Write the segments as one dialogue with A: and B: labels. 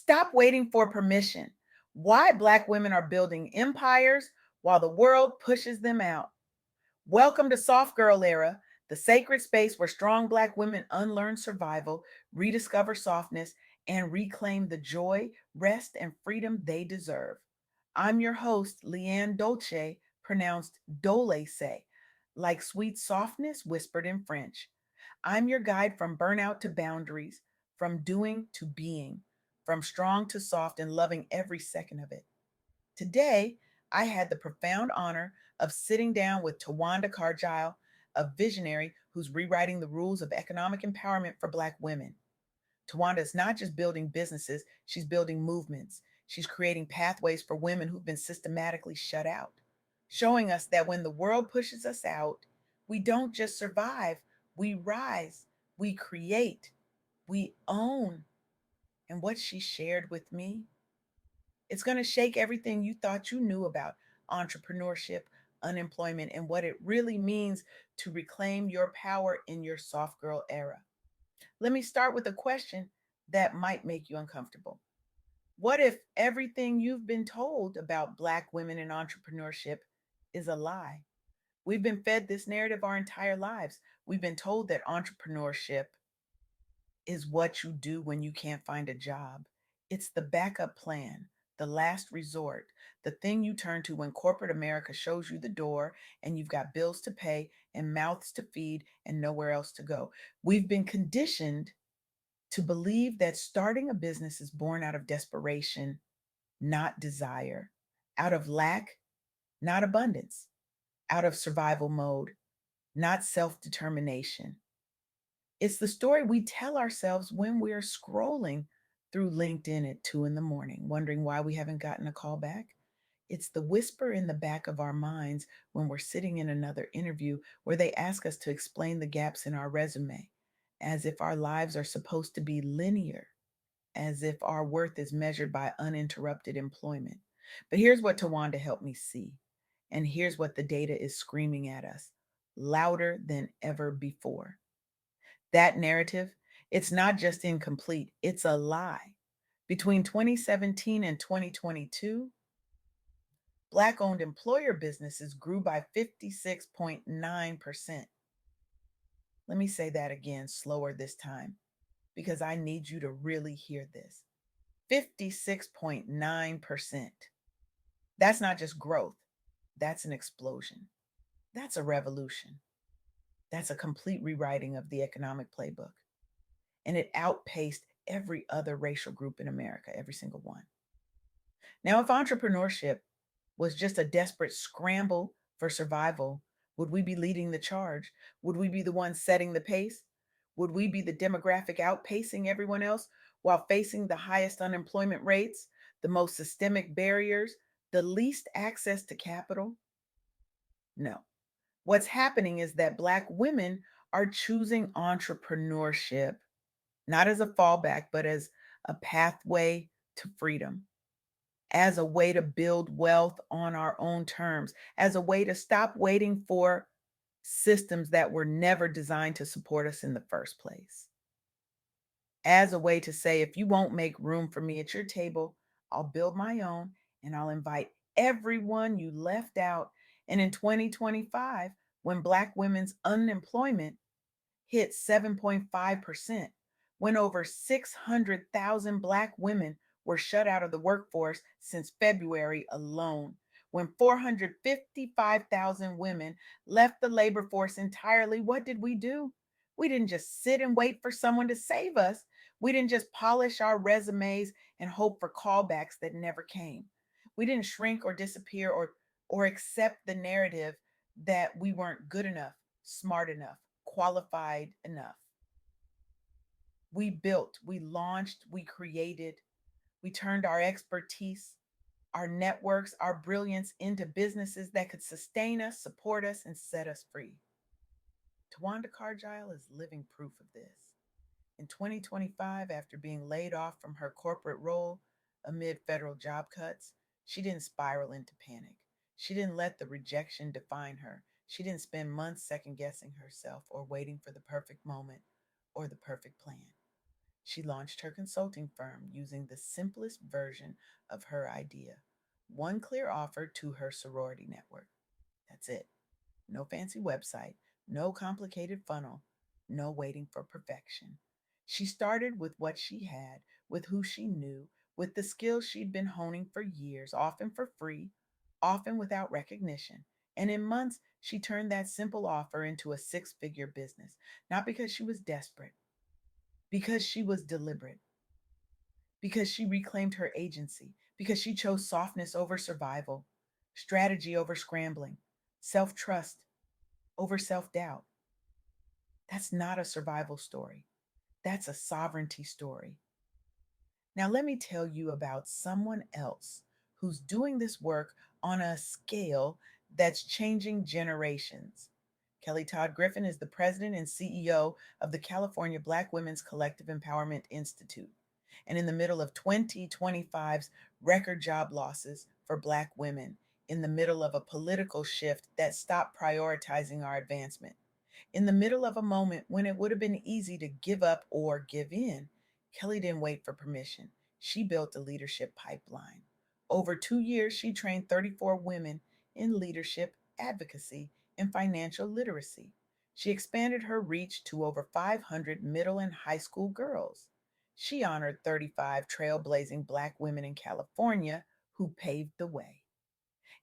A: Stop waiting for permission. Why Black women are building empires while the world pushes them out. Welcome to Soft Girl Era, the sacred space where strong Black women unlearn survival, rediscover softness, and reclaim the joy, rest, and freedom they deserve. I'm your host, LeAnne Dolce, pronounced Dole, like sweet softness whispered in French. I'm your guide from burnout to boundaries, from doing to being, from strong to soft, and loving every second of it. Today, I had the profound honor of sitting down with Tawanda Cargile, a visionary who's rewriting the rules of economic empowerment for Black women. Tawanda is not just building businesses, she's building movements. She's creating pathways for women who've been systematically shut out, showing us that when the world pushes us out, we don't just survive, we rise, we create, we own. And what she shared with me, it's going to shake everything you thought you knew about entrepreneurship, unemployment, and what it really means to reclaim your power in your soft girl era. Let me start with a question that might make you uncomfortable. What if everything you've been told about Black women in entrepreneurship is a lie? We've been fed this narrative our entire lives. We've been told that entrepreneurship is what you do when you can't find a job. It's the backup plan, the last resort, the thing you turn to when corporate America shows you the door and you've got bills to pay and mouths to feed and nowhere else to go. We've been conditioned to believe that starting a business is born out of desperation, not desire, out of lack, not abundance, out of survival mode, not self determination. It's the story we tell ourselves when we're scrolling through LinkedIn at 2 in the morning, wondering why we haven't gotten a call back. It's the whisper in the back of our minds when we're sitting in another interview where they ask us to explain the gaps in our resume, as if our lives are supposed to be linear, as if our worth is measured by uninterrupted employment. But here's what Tawanda helped me see. And here's what the data is screaming at us louder than ever before. That narrative, it's not just incomplete, it's a lie. Between 2017 and 2022, Black owned employer businesses grew by 56.9%. Let me say that again, slower this time, because I need you to really hear this. 56.9%. That's not just growth, that's an explosion. That's a revolution. That's a complete rewriting of the economic playbook. And it outpaced every other racial group in America, every single one. Now, if entrepreneurship was just a desperate scramble for survival, would we be leading the charge? Would we be the ones setting the pace? Would we be the demographic outpacing everyone else while facing the highest unemployment rates, the most systemic barriers, the least access to capital? No. What's happening is that Black women are choosing entrepreneurship not as a fallback, but as a pathway to freedom, as a way to build wealth on our own terms, as a way to stop waiting for systems that were never designed to support us in the first place, as a way to say, if you won't make room for me at your table, I'll build my own and I'll invite everyone you left out. And in 2025, when Black women's unemployment hit 7.5%, when over 600,000 Black women were shut out of the workforce since February alone, when 455,000 women left the labor force entirely, what did we do? We didn't just sit and wait for someone to save us. We didn't just polish our resumes and hope for callbacks that never came. We didn't shrink or disappear or accept the narrative that we weren't good enough, smart enough, qualified enough. We built, we launched, we created, we turned our expertise, our networks, our brilliance into businesses that could sustain us, support us, and set us free. Tawanda Cargile is living proof of this. In 2025, after being laid off from her corporate role amid federal job cuts, she didn't spiral into panic. She didn't let the rejection define her. She didn't spend months second guessing herself or waiting for the perfect moment or the perfect plan. She launched her consulting firm using the simplest version of her idea, one clear offer to her sorority network. That's it. No fancy website, no complicated funnel, no waiting for perfection. She started with what she had, with who she knew, with the skills she'd been honing for years, often for free, often without recognition. And in months, she turned that simple offer into a six-figure business, not because she was desperate, because she was deliberate, because she reclaimed her agency, because she chose softness over survival, strategy over scrambling, self trust over self doubt. That's not a survival story. That's a sovereignty story. Now, let me tell you about someone else who's doing this work on a scale that's changing generations. Kelly Todd Griffin is the president and CEO of the California Black Women's Collective Empowerment Institute. And in the middle of 2025's record job losses for Black women, in the middle of a political shift that stopped prioritizing our advancement, in the middle of a moment when it would have been easy to give up or give in, Kelly didn't wait for permission. She built a leadership pipeline. Over 2 years, she trained 34 women in leadership, advocacy, and financial literacy. She expanded her reach to over 500 middle and high school girls. She honored 35 trailblazing Black women in California who paved the way,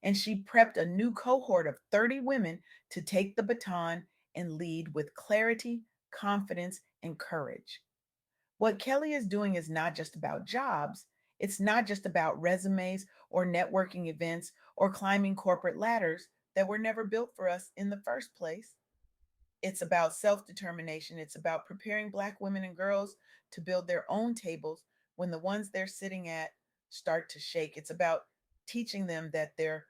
A: and she prepped a new cohort of 30 women to take the baton and lead with clarity, confidence, and courage. What Kelly is doing is not just about jobs, it's not just about resumes or networking events or climbing corporate ladders that were never built for us in the first place. It's about self determination. It's about preparing Black women and girls to build their own tables when the ones they're sitting at start to shake. It's about teaching them that their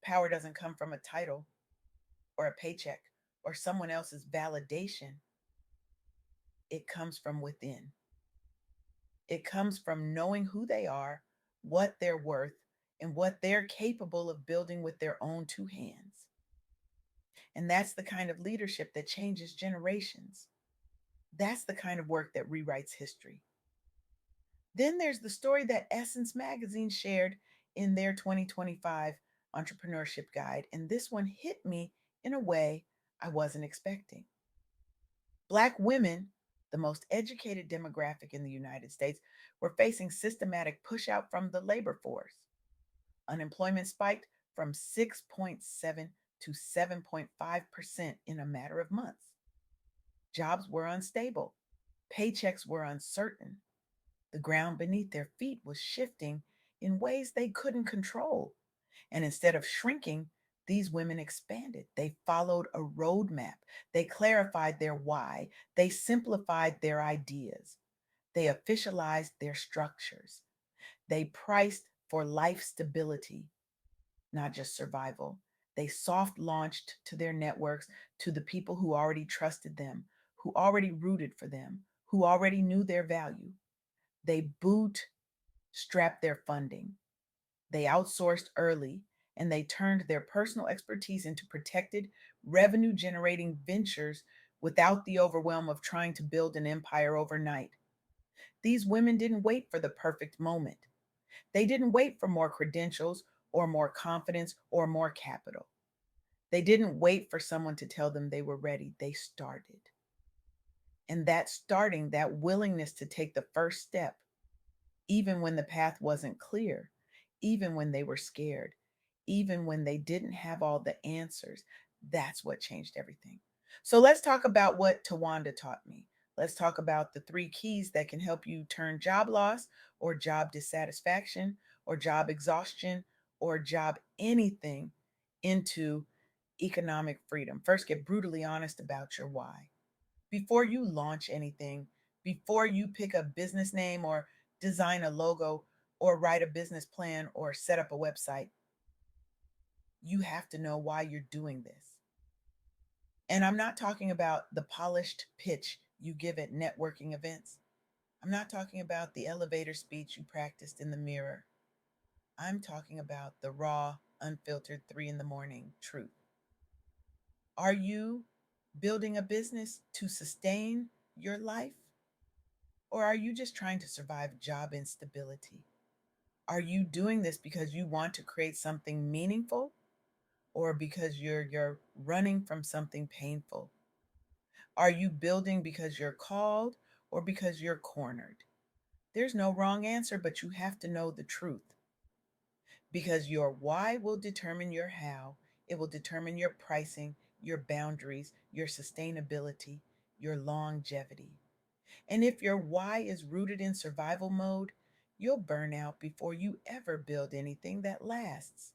A: power doesn't come from a title or a paycheck or someone else's validation. It comes from within. It comes from knowing who they are, what they're worth, and what they're capable of building with their own two hands. And that's the kind of leadership that changes generations. That's the kind of work that rewrites history. Then there's the story that Essence Magazine shared in their 2025 entrepreneurship guide. And this one hit me in a way I wasn't expecting. Black women, the most educated demographic in the United States, were facing systematic pushout from the labor force. Unemployment spiked from 6.7 to 7.5% in a matter of months. Jobs were unstable. Paychecks were uncertain. The ground beneath their feet was shifting in ways they couldn't control. And instead of shrinking, these women expanded. They followed a roadmap. They clarified their why. They simplified their ideas. They officialized their structures. They priced for life stability, not just survival. They soft launched to their networks, to the people who already trusted them, who already rooted for them, who already knew their value. They bootstrapped their funding. They outsourced early, and they turned their personal expertise into protected, revenue generating ventures without the overwhelm of trying to build an empire overnight. These women didn't wait for the perfect moment. They didn't wait for more credentials or more confidence or more capital. They didn't wait for someone to tell them they were ready. They started. And that starting, that willingness to take the first step, even when the path wasn't clear, even when they were scared, even when they didn't have all the answers. That's what changed everything. So let's talk about what Tawanda taught me. Let's talk about the three keys that can help you turn job loss or job dissatisfaction or job exhaustion or job anything into economic freedom. First, get brutally honest about your why. Before you launch anything, before you pick a business name or design a logo or write a business plan or set up a website, you have to know why you're doing this. And I'm not talking about the polished pitch you give at networking events. I'm not talking about the elevator speech you practiced in the mirror. I'm talking about the raw, unfiltered 3 in the morning truth. Are you building a business to sustain your life? Or are you just trying to survive job instability? Are you doing this because you want to create something meaningful or because you're running from something painful? Are you building because you're called or because you're cornered? There's no wrong answer, but you have to know the truth because your why will determine your how. It will determine your pricing, your boundaries, your sustainability, your longevity. And if your why is rooted in survival mode, you'll burn out before you ever build anything that lasts.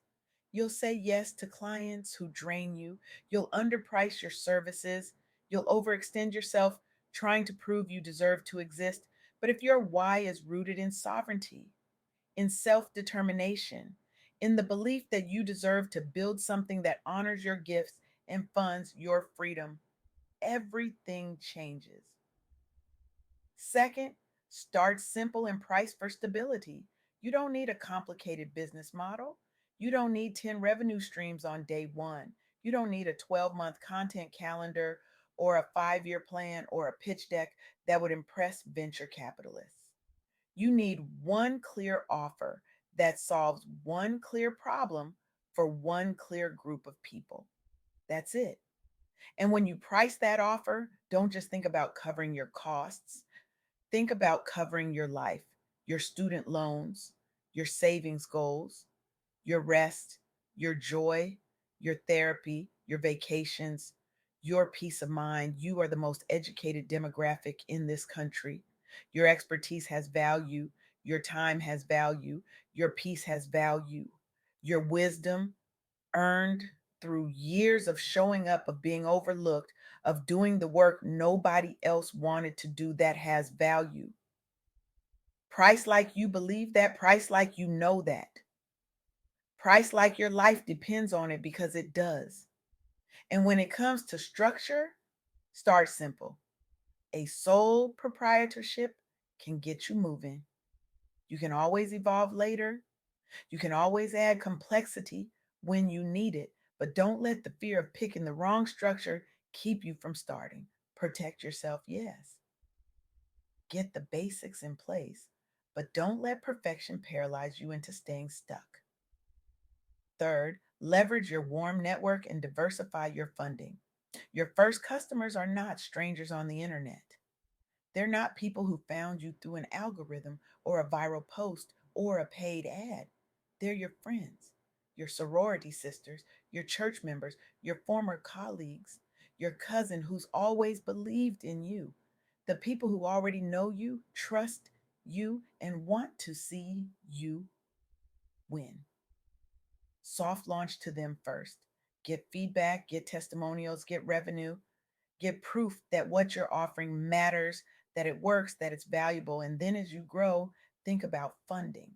A: You'll say yes to clients who drain you. You'll underprice your services. You'll overextend yourself trying to prove you deserve to exist. But if your why is rooted in sovereignty, in self determination, in the belief that you deserve to build something that honors your gifts and funds your freedom, everything changes. Second, start simple and price for stability. You don't need a complicated business model. You don't need 10 revenue streams on day one. You don't need a 12-month content calendar or a 5-year plan or a pitch deck that would impress venture capitalists. You need one clear offer that solves one clear problem for one clear group of people. That's it. And when you price that offer, don't just think about covering your costs. Think about covering your life, your student loans, your savings goals, your rest, your joy, your therapy, your vacations, your peace of mind. You are the most educated demographic in this country. Your expertise has value. Your time has value. Your peace has value. Your wisdom, earned through years of showing up, of being overlooked, of doing the work nobody else wanted to do, that has value. Price like you believe that, price like you know that. Price like your life depends on it because it does. And when it comes to structure, start simple. A sole proprietorship can get you moving. You can always evolve later. You can always add complexity when you need it, but don't let the fear of picking the wrong structure keep you from starting. Protect yourself, yes. Get the basics in place, but don't let perfection paralyze you into staying stuck. Third, leverage your warm network and diversify your funding. Your first customers are not strangers on the internet. They're not people who found you through an algorithm or a viral post or a paid ad. They're your friends, your sorority sisters, your church members, your former colleagues, your cousin who's always believed in you, the people who already know you, trust you, and want to see you win. Soft launch to them first. Get feedback, get testimonials, get revenue, get proof that what you're offering matters, that it works, that it's valuable. And then as you grow, think about funding.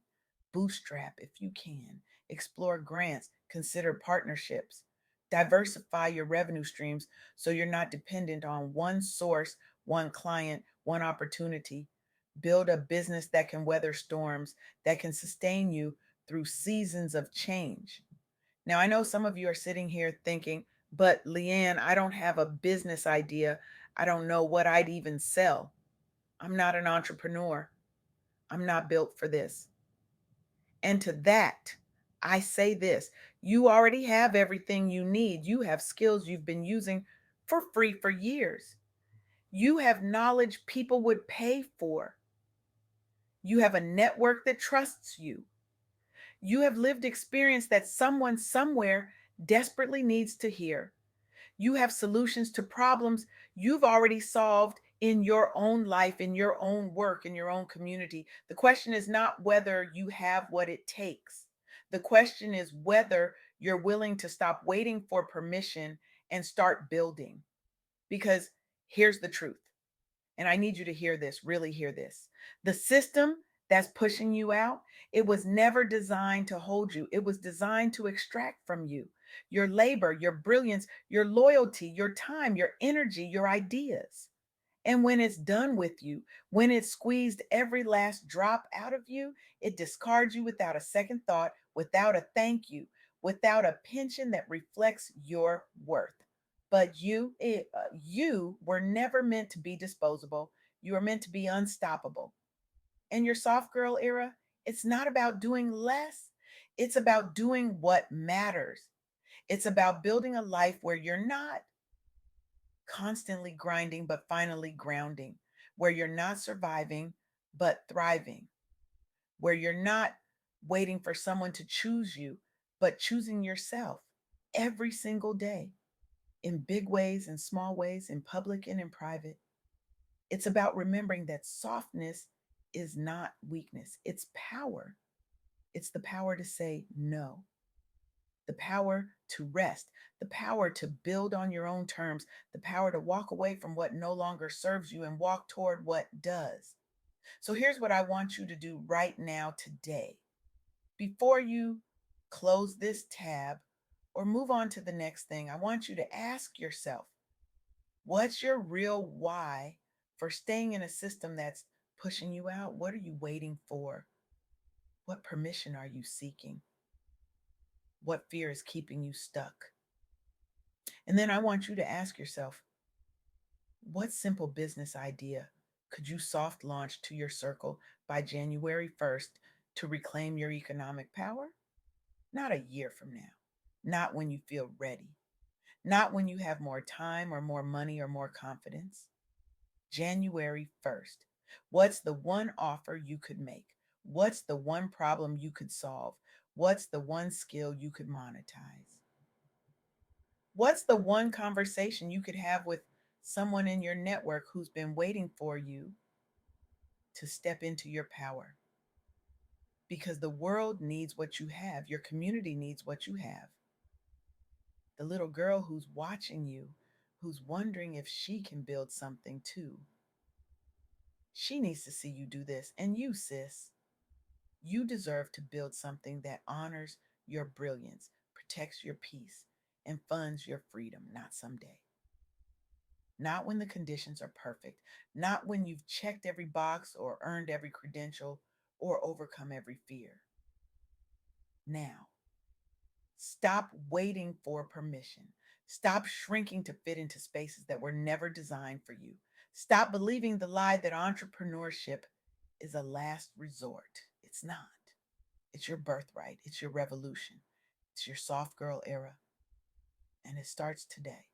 A: Bootstrap if you can. Explore grants, consider partnerships. Diversify your revenue streams so you're not dependent on one source, one client, one opportunity. Build a business that can weather storms, that can sustain you through seasons of change. Now, I know some of you are sitting here thinking, but LeAnne, I don't have a business idea. I don't know what I'd even sell. I'm not an entrepreneur. I'm not built for this. And to that, I say this: you already have everything you need. You have skills you've been using for free for years. You have knowledge people would pay for. You have a network that trusts you. You have lived experience that someone somewhere desperately needs to hear. You have solutions to problems you've already solved in your own life, in your own work, in your own community. The question is not whether you have what it takes. The question is whether you're willing to stop waiting for permission and start building. Because here's the truth, and I need you to hear this, really hear this. The system that's pushing you out, it was never designed to hold you. It was designed to extract from you your labor, your brilliance, your loyalty, your time, your energy, your ideas. And when it's done with you, when it's squeezed every last drop out of you, it discards you without a second thought, without a thank you, without a pension that reflects your worth. But you were never meant to be disposable. You are meant to be unstoppable. In your soft girl era, it's not about doing less, it's about doing what matters. It's about building a life where you're not constantly grinding, but finally grounding, where you're not surviving, but thriving, where you're not waiting for someone to choose you, but choosing yourself every single day in big ways and small ways, in public and in private. It's about remembering that softness is not weakness, it's power. It's the power to say no, the power to rest, the power to build on your own terms, the power to walk away from what no longer serves you and walk toward what does. So here's what I want you to do right now, today. Before you close this tab or move on to the next thing, I want you to ask yourself, what's your real why for staying in a system that's pushing you out? What are you waiting for? What permission are you seeking? What fear is keeping you stuck? And then I want you to ask yourself, what simple business idea could you soft launch to your circle by January 1st to reclaim your economic power? Not a year from now, not when you feel ready, not when you have more time or more money or more confidence. January 1st. What's the one offer you could make? What's the one problem you could solve? What's the one skill you could monetize? What's the one conversation you could have with someone in your network who's been waiting for you to step into your power? Because the world needs what you have, your community needs what you have. The little girl who's watching you, who's wondering if she can build something too, she needs to see you do this. And you, sis, you deserve to build something that honors your brilliance, protects your peace, and funds your freedom, not someday. Not when the conditions are perfect, not when you've checked every box or earned every credential or overcome every fear. Now, stop waiting for permission. Stop shrinking to fit into spaces that were never designed for you. Stop believing the lie that entrepreneurship is a last resort. It's not. It's your birthright, it's your revolution, it's your soft girl era, and it starts today.